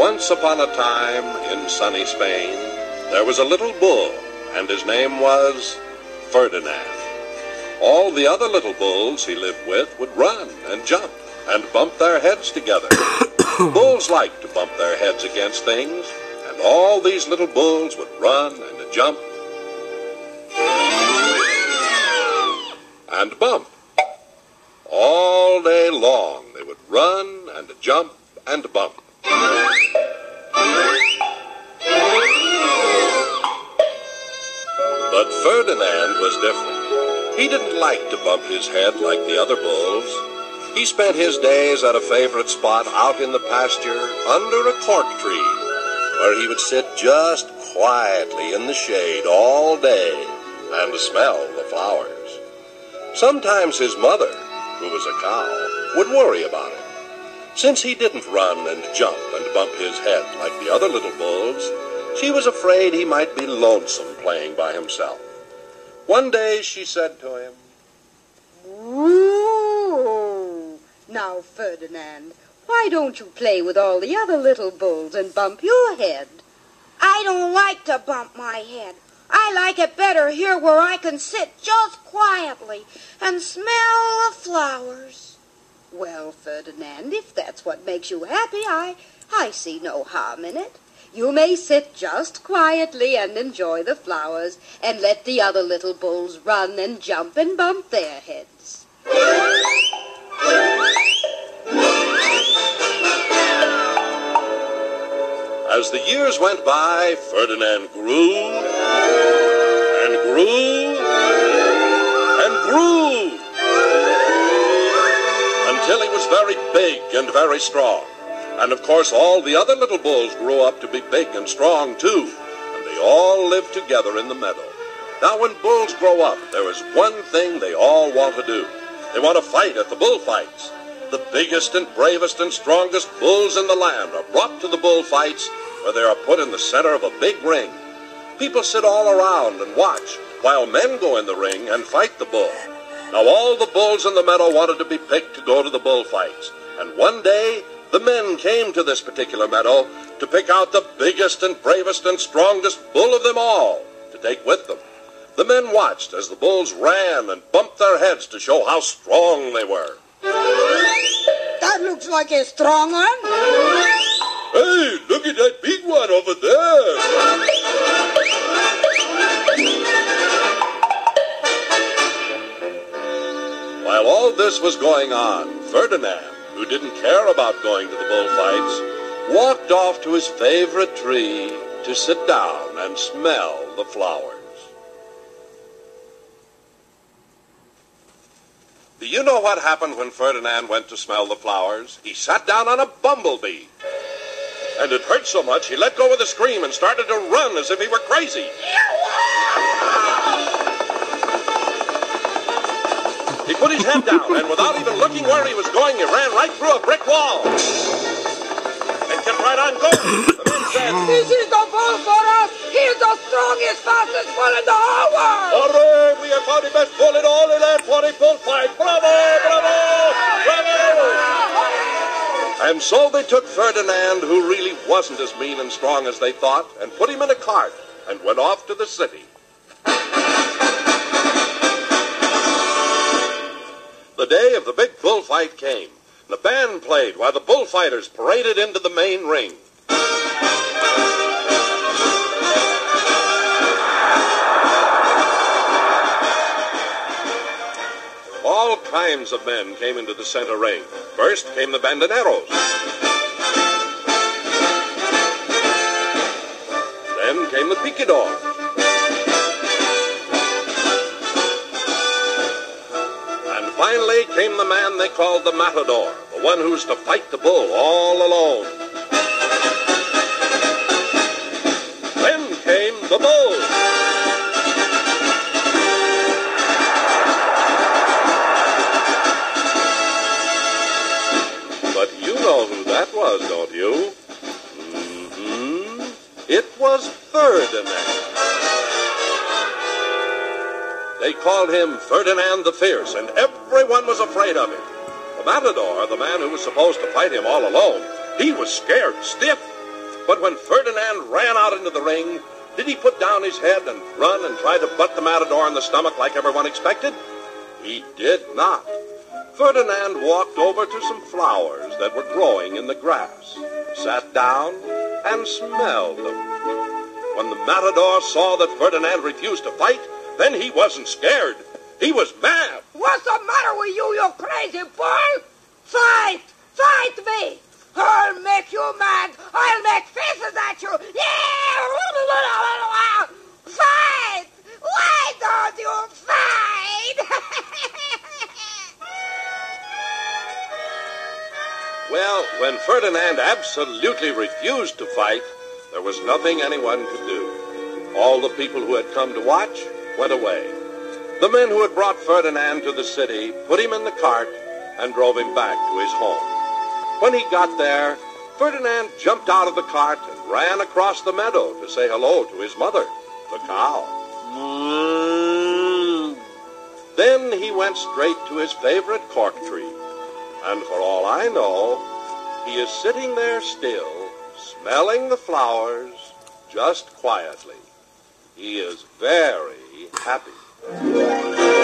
Once upon a time, in sunny Spain, there was a little bull, and his name was Ferdinand. All the other little bulls he lived with would run and jump and bump their heads together. Bulls like to bump their heads against things, and all these little bulls would run and jump and bump. All day long they would run and jump and bump. But Ferdinand was different. He didn't like to bump his head like the other bulls. He spent his days at a favorite spot out in the pasture under a cork tree, where he would sit just quietly in the shade all day and smell the flowers. Sometimes his mother, who was a cow, would worry about him. Since he didn't run and jump and bump his head like the other little bulls, she was afraid he might be lonesome playing by himself. One day she said to him, "Ooh, now, Ferdinand, why don't you play with all the other little bulls and bump your head?" "I don't like to bump my head. I like it better here where I can sit just quietly and smell the flowers." "Well, Ferdinand, if that's what makes you happy, I see no harm in it. You may sit just quietly and enjoy the flowers, and let the other little bulls run and jump and bump their heads." As the years went by, Ferdinand grew and grew and grew until he was very big and very strong. And of course all the other little bulls grew up to be big and strong too, and they all lived together in the meadow. Now when bulls grow up, there is one thing they all want to do. They want to fight at the bullfights. The biggest and bravest and strongest bulls in the land are brought to the bullfights, where they are put in the center of a big ring. People sit all around and watch, while men go in the ring and fight the bull. Now all the bulls in the meadow wanted to be picked to go to the bullfights, and one day the men came to this particular meadow to pick out the biggest and bravest and strongest bull of them all to take with them. The men watched as the bulls ran and bumped their heads to show how strong they were. "That looks like a strong one." "Hey, look at that big one over there." While all this was going on, Ferdinand, who didn't care about going to the bullfights, walked off to his favorite tree to sit down and smell the flowers. Do you know what happened when Ferdinand went to smell the flowers? He sat down on a bumblebee. And it hurt so much, he let go with a scream and started to run as if he were crazy. He put his head down, and without even looking where he was going, he ran right through a brick wall. And kept right on going. The men said, "This is the bull for us. He is the strongest, fastest bull in the whole world." "Hooray! We have found the best bull in all the land for the bullfight. Bravo! Bravo! Bravo!" And so they took Ferdinand, who really wasn't as mean and strong as they thought, and put him in a cart and went off to the city. The day of the big bullfight came. The band played while the bullfighters paraded into the main ring. All kinds of men came into the center ring. First came the bandoneros. Then came the picadors. And finally came the man they called the matador, the one who's to fight the bull all alone. Then came the bull. But you know who that was, don't you? It was Ferdinand. They called him Ferdinand the Fierce, and everyone was afraid of him. The matador, the man who was supposed to fight him all alone, he was scared stiff. But when Ferdinand ran out into the ring, did he put down his head and run and try to butt the matador in the stomach like everyone expected? He did not. Ferdinand walked over to some flowers that were growing in the grass, sat down, and smelled them. When the matador saw that Ferdinand refused to fight, then he wasn't scared. He was mad. What's the matter with you, you crazy boy? Fight! Fight me! I'll make you mad! I'll make faces at you! Yeah! Fight! Why don't you fight? Well, when Ferdinand absolutely refused to fight, there was nothing anyone could do. All the people who had come to watch went away. The men who had brought Ferdinand to the city put him in the cart and drove him back to his home. When he got there, Ferdinand jumped out of the cart and ran across the meadow to say hello to his mother, the cow. Then he went straight to his favorite cork tree. And for all I know, he is sitting there still, smelling the flowers, just quietly. He is very happy.